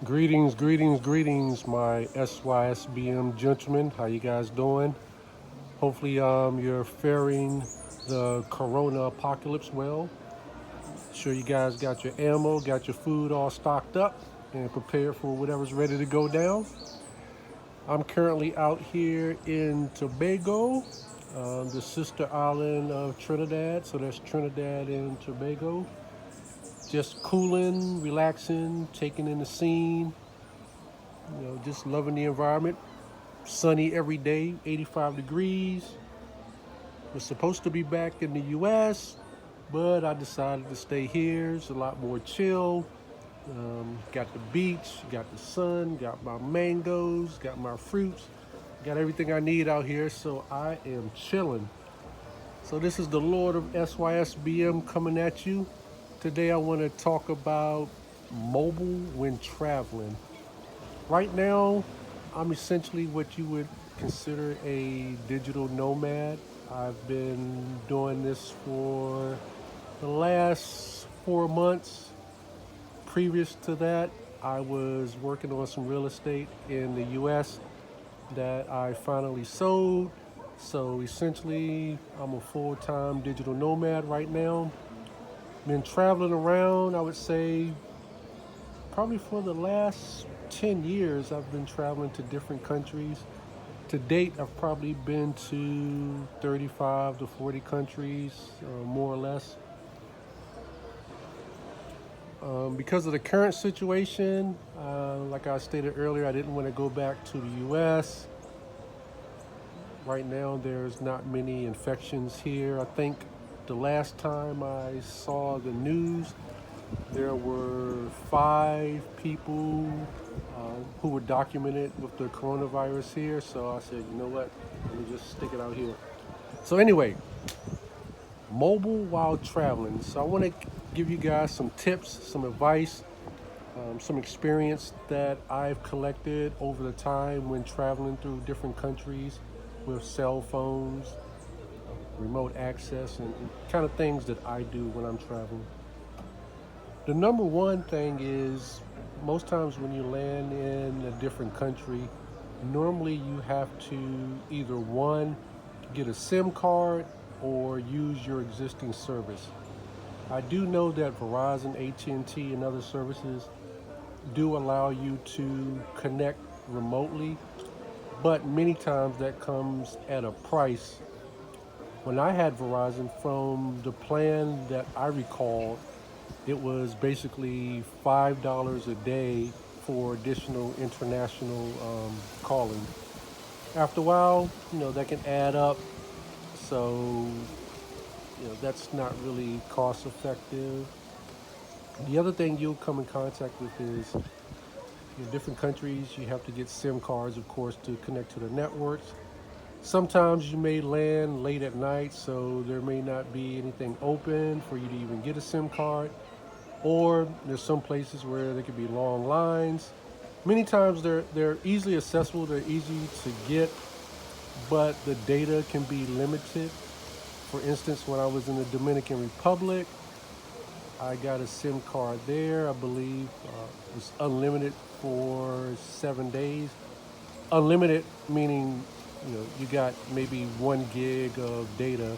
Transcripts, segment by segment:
Greetings, greetings, greetings, my SYSBM gentlemen. How you guys doing? Hopefully, you're faring the Corona apocalypse well. Sure, you guys got your ammo, got your food all stocked up, and prepared for whatever's ready to go down. I'm currently out here in Tobago, the sister island of Trinidad. So that's Trinidad and Tobago. Just cooling, relaxing, taking in the scene. Just loving the environment. Sunny every day, 85 degrees. Was supposed to be back in the US, but I decided to stay here. It's a lot more chill. Got the beach, got the sun, got my mangoes, got my fruits, got everything I need out here. So I am chilling. So this is the Lord of SYSBM coming at you. Today I want to talk about mobile when traveling. Right now, I'm essentially what you would consider a digital nomad. I've been doing this for the last 4 months. Previous to that, I was working on some real estate in the US that I finally sold. So essentially, I'm a full time digital nomad right now. Been traveling around, I would say, probably for the last 10 years, I've been traveling to different countries. To date, I've probably been to 35 to 40 countries, more or less. Because of the current situation, like I stated earlier, I didn't want to go back to the US. Right now, there's not many infections here. I think the last time I saw the news, there were 5 people who were documented with the coronavirus here. So I said, you know what? Let me just stick it out here. So anyway, mobile while traveling. So I want to give you guys some tips, some advice, some experience that I've collected over the time when traveling through different countries with cell phones, remote access, and kind of things that I do when I'm traveling. The number one thing is most times when you land in a different country, normally you have to either one, get a SIM card or use your existing service. I do know that Verizon, AT&T, and other services do allow you to connect remotely, but many times that comes at a price. When I had Verizon, from the plan that I recall, it was basically $5 a day for additional international calling. After a while, that can add up. So, that's not really cost effective. The other thing you'll come in contact with is in different countries, you have to get SIM cards, of course, to connect to the networks. Sometimes you may land late at night, so there may not be anything open for you to even get a SIM card. Or there's some places where there could be long lines. Many times they're easily accessible, they're easy to get, but the data can be limited. For instance, when I was in the Dominican Republic, I got a SIM card there. I believe it was unlimited for 7 days. Unlimited meaning, you got maybe 1 gig of data.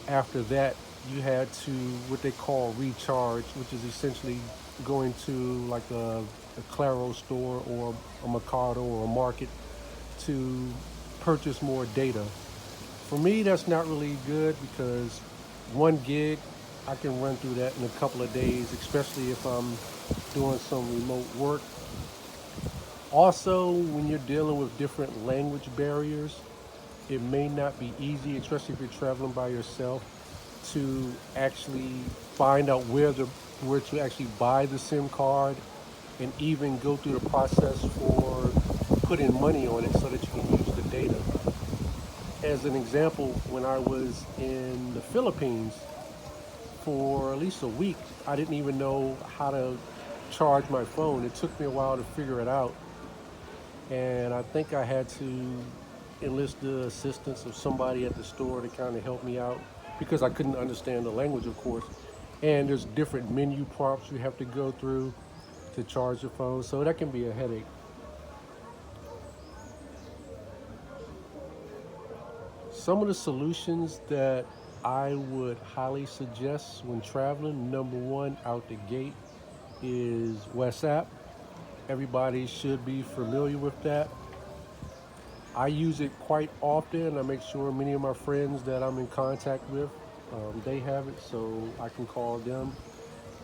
After that, you had to what they call recharge, which is essentially going to like a Claro store or a Mercado or a market to purchase more data. For me, that's not really good because 1 gig, I can run through that in a couple of days, especially if I'm doing some remote work. Also, when you're dealing with different language barriers, it may not be easy, especially if you're traveling by yourself, to actually find out where to actually buy the SIM card and even go through the process for putting money on it so that you can use the data. As an example, when I was in the Philippines for at least a week, I didn't even know how to charge my phone. It took me a while to figure it out, and I think I had to enlist the assistance of somebody at the store to kind of help me out because I couldn't understand the language, of course. And there's different menu prompts you have to go through. to charge your phone, so that can be a headache. Some of the solutions that I would highly suggest when traveling, number one out the gate is WhatsApp. Everybody should be familiar with that. I use it quite often. I make sure many of my friends that I'm in contact with, they have it, so I can call them.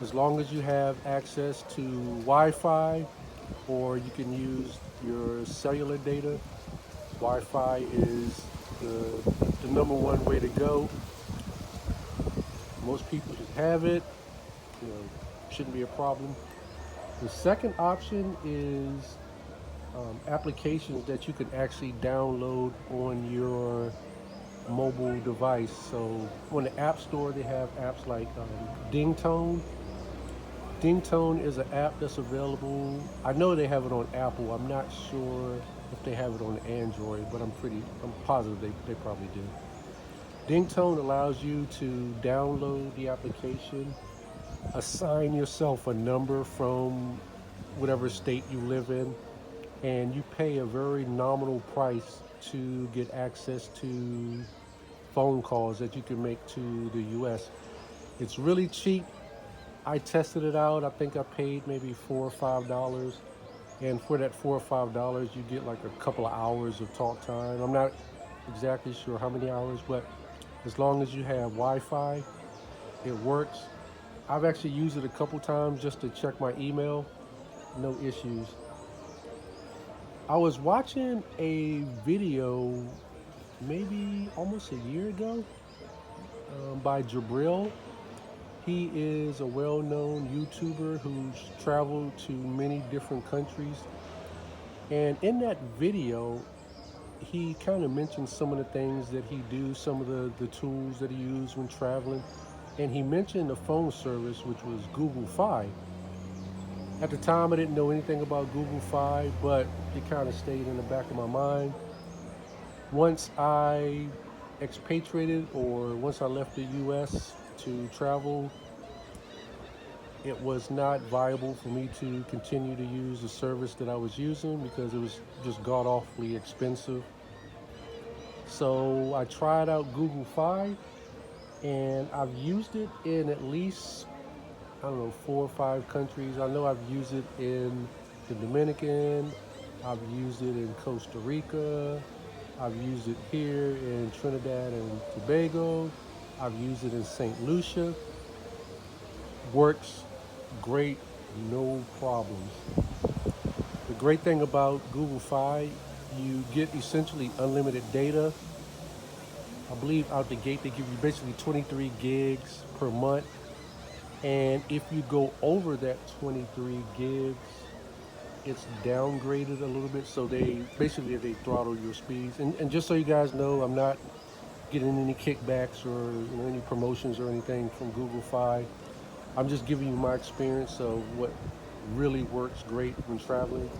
As long as you have access to Wi-Fi, or you can use your cellular data, Wi-Fi is the number one way to go. Most people should have it. You know, shouldn't be a problem. The second option is applications that you can actually download on your mobile device. So on the App Store, they have apps like Dingtone. Dingtone is an app that's available. I know they have it on Apple. I'm not sure if they have it on Android, but I'm positive they probably do. Dingtone allows you to download the application, assign yourself a number from whatever state you live in, and you pay a very nominal price to get access to phone calls that you can make to the US. It's really cheap. I tested it out. I think I paid maybe $4 or $5. And for that $4 or $5, you get like a couple of hours of talk time. I'm not exactly sure how many hours, but as long as you have Wi-Fi, it works. I've actually used it a couple times just to check my email. No issues. I was watching a video maybe almost a year ago by Jabril. He is a well-known YouTuber who's traveled to many different countries. And in that video, he kind of mentioned some of the things that he do, some of the tools that he used when traveling. And he mentioned a phone service, which was Google Fi. At the time, I didn't know anything about Google Fi, but it kind of stayed in the back of my mind. Once I expatriated, or once I left the US to travel, it was not viable for me to continue to use the service that I was using because it was just god-awfully expensive. So I tried out Google Fi, and I've used it in at least, I don't know, 4 or 5 countries. I know I've used it in the Dominican, I've used it in Costa Rica, I've used it here in Trinidad and Tobago, I've used it in St. Lucia. Works great, no problems. The great thing about Google Fi, you get essentially unlimited data. I believe out the gate they give you basically 23 gigs per month. And if you go over that 23 gigs, it's downgraded a little bit. So they throttle your speeds. And just so you guys know, I'm not getting any kickbacks or any promotions or anything from Google Fi. I'm just giving you my experience of what really works great when traveling.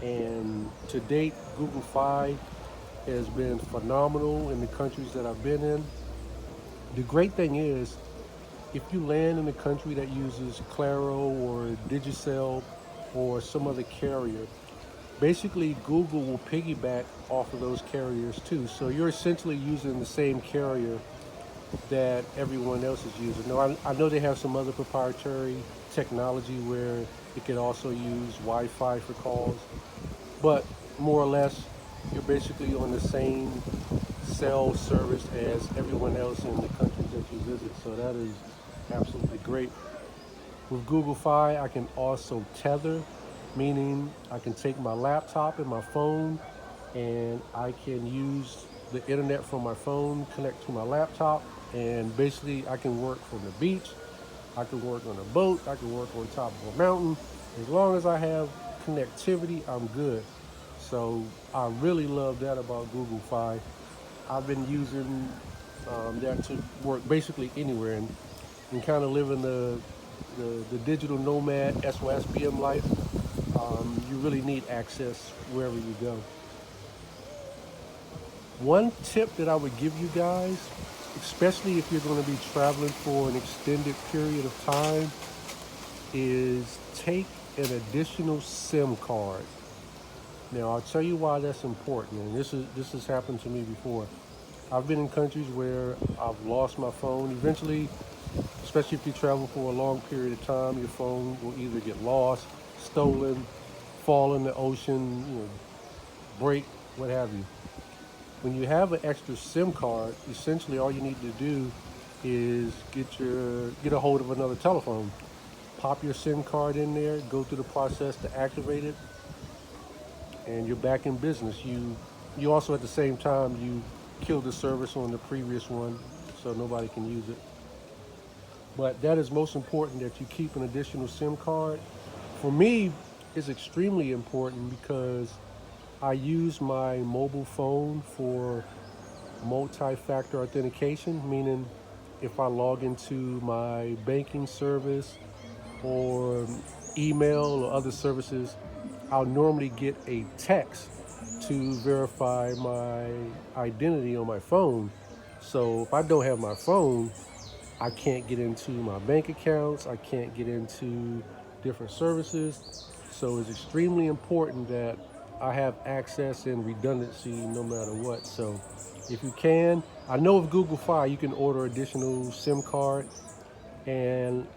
And to date, Google Fi has been phenomenal in the countries that I've been in. The great thing is, if you land in a country that uses Claro or Digicel or some other carrier, basically Google will piggyback off of those carriers too. So you're essentially using the same carrier that everyone else is using. Now, I know they have some other proprietary technology where it can also use Wi-Fi for calls, but more or less, you're basically on the same cell service as everyone else in the countries that you visit. So that is absolutely great. With Google Fi, I can also tether, meaning I can take my laptop and my phone, and I can use the internet from my phone, connect to my laptop, and basically I can work from the beach, I can work on a boat, I can work on top of a mountain. As long as I have connectivity, I'm good. So I really love that about Google Fi. I've been using that to work basically anywhere, and kind of living the digital nomad SYSBM life. You really need access wherever you go. One tip that I would give you guys, especially if you're going to be traveling for an extended period of time, is take an additional SIM card. Now I'll tell you why that's important, and this has happened to me before. I've been in countries where I've lost my phone. Eventually, especially if you travel for a long period of time, your phone will either get lost, stolen, fall in the ocean, break, what have you. When you have an extra SIM card, essentially all you need to do is get a hold of another telephone. Pop your SIM card in there, go through the process to activate it, and you're back in business. You also at the same time you kill the service on the previous one, so nobody can use it. But that is most important, that you keep an additional SIM card. For me, it's extremely important because I use my mobile phone for multi-factor authentication, meaning if I log into my banking service or email or other services, I'll normally get a text to verify my identity on my phone. So if I don't have my phone, I can't get into my bank accounts, I can't get into different services. So it's extremely important that I have access and redundancy no matter what. So if you can, I know with Google Fi you can order additional SIM card, and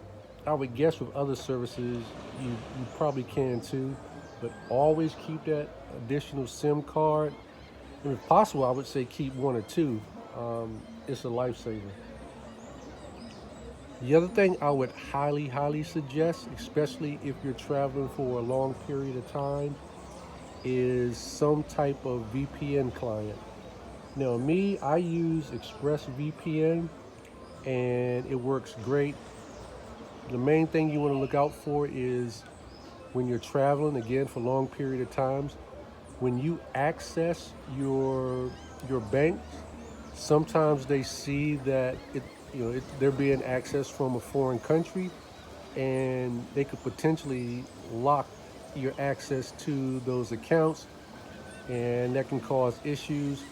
I would guess with other services you probably can too. But always keep that additional SIM card. And if possible, I would say keep one or two. It's a lifesaver. The other thing I would highly suggest, especially if you're traveling for a long period of time, is some type of VPN client. Now, me, I use ExpressVPN and it works great. The main thing you want to look out for is when you're traveling, again, for long period of times, when you access your bank, sometimes they see that they're being accessed from a foreign country, and they could potentially lock your access to those accounts, and that can cause issues.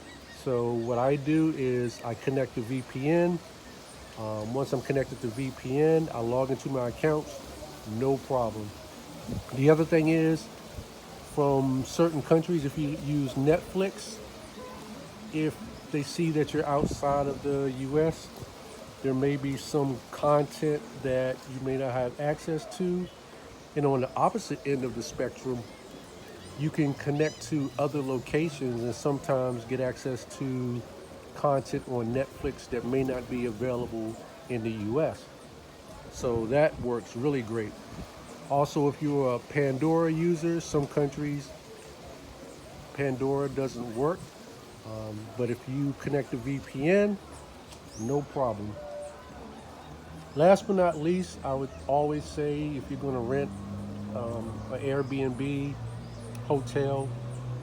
So what I do is I connect the VPN. Once I'm connected to VPN, I log into my accounts, no problem. The other thing is, from certain countries, if you use Netflix, if they see that you're outside of the US, there may be some content that you may not have access to. And on the opposite end of the spectrum, you can connect to other locations and sometimes get access to content on Netflix that may not be available in the US. So that works really great. Also, if you're a Pandora user, some countries Pandora doesn't work. But if you connect a VPN, no problem. Last but not least, I would always say if you're going to rent an Airbnb hotel,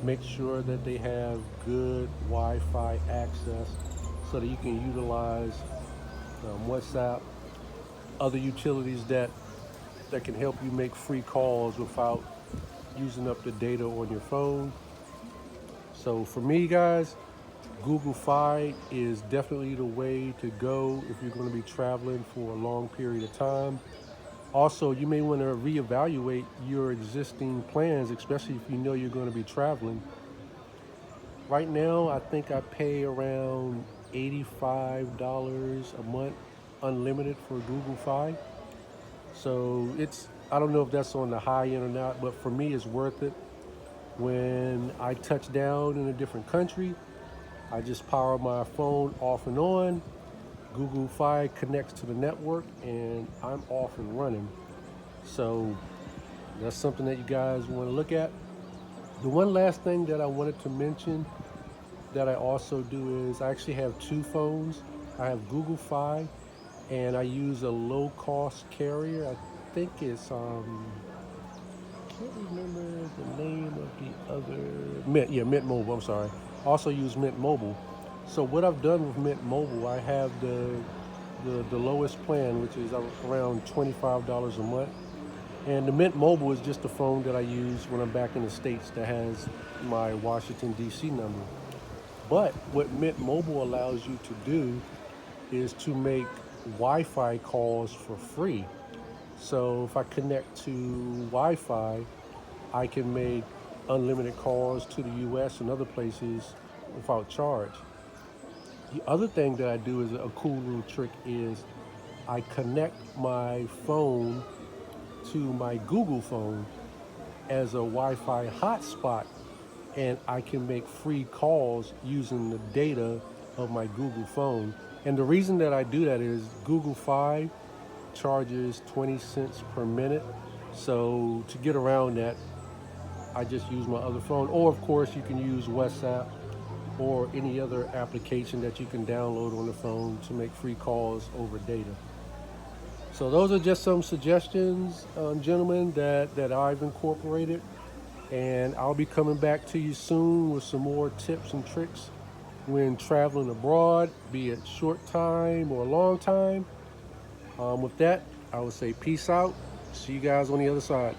make sure that they have good Wi-Fi access so that you can utilize WhatsApp, other utilities that can help you make free calls without using up the data on your phone. So for me, guys, Google Fi is definitely the way to go if you're going to be traveling for a long period of time. Also, you may want to reevaluate your existing plans, especially if you know you're going to be traveling. Right now, I think I pay around $85 a month unlimited for Google Fi. So I don't know if that's on the high end or not, but for me, it's worth it. When I touch down in a different country, I just power my phone off and on. Google Fi connects to the network and I'm off and running. So that's something that you guys want to look at. The one last thing that I wanted to mention that I also do is I actually have two phones. I have Google Fi and I use a low cost carrier. I think it's can't remember the name of the other Mint Mobile. I'm sorry. Also use Mint Mobile. So what I've done with Mint Mobile, I have the lowest plan, which is around $25 a month. And the Mint Mobile is just a phone that I use when I'm back in the States that has my Washington, D.C. number. But what Mint Mobile allows you to do is to make Wi-Fi calls for free. So if I connect to Wi-Fi, I can make unlimited calls to the US and other places without charge. The other thing that I do is a cool little trick is I connect my phone to my Google phone as a Wi-Fi hotspot, and I can make free calls using the data of my Google phone. And the reason that I do that is Google Fi charges 20 cents per minute. So to get around that, I just use my other phone. Or of course you can use WhatsApp or any other application that you can download on the phone to make free calls over data. So those are just some suggestions, gentlemen, that I've incorporated. And I'll be coming back to you soon with some more tips and tricks when traveling abroad, be it short time or long time. With that, I would say peace out. See you guys on the other side.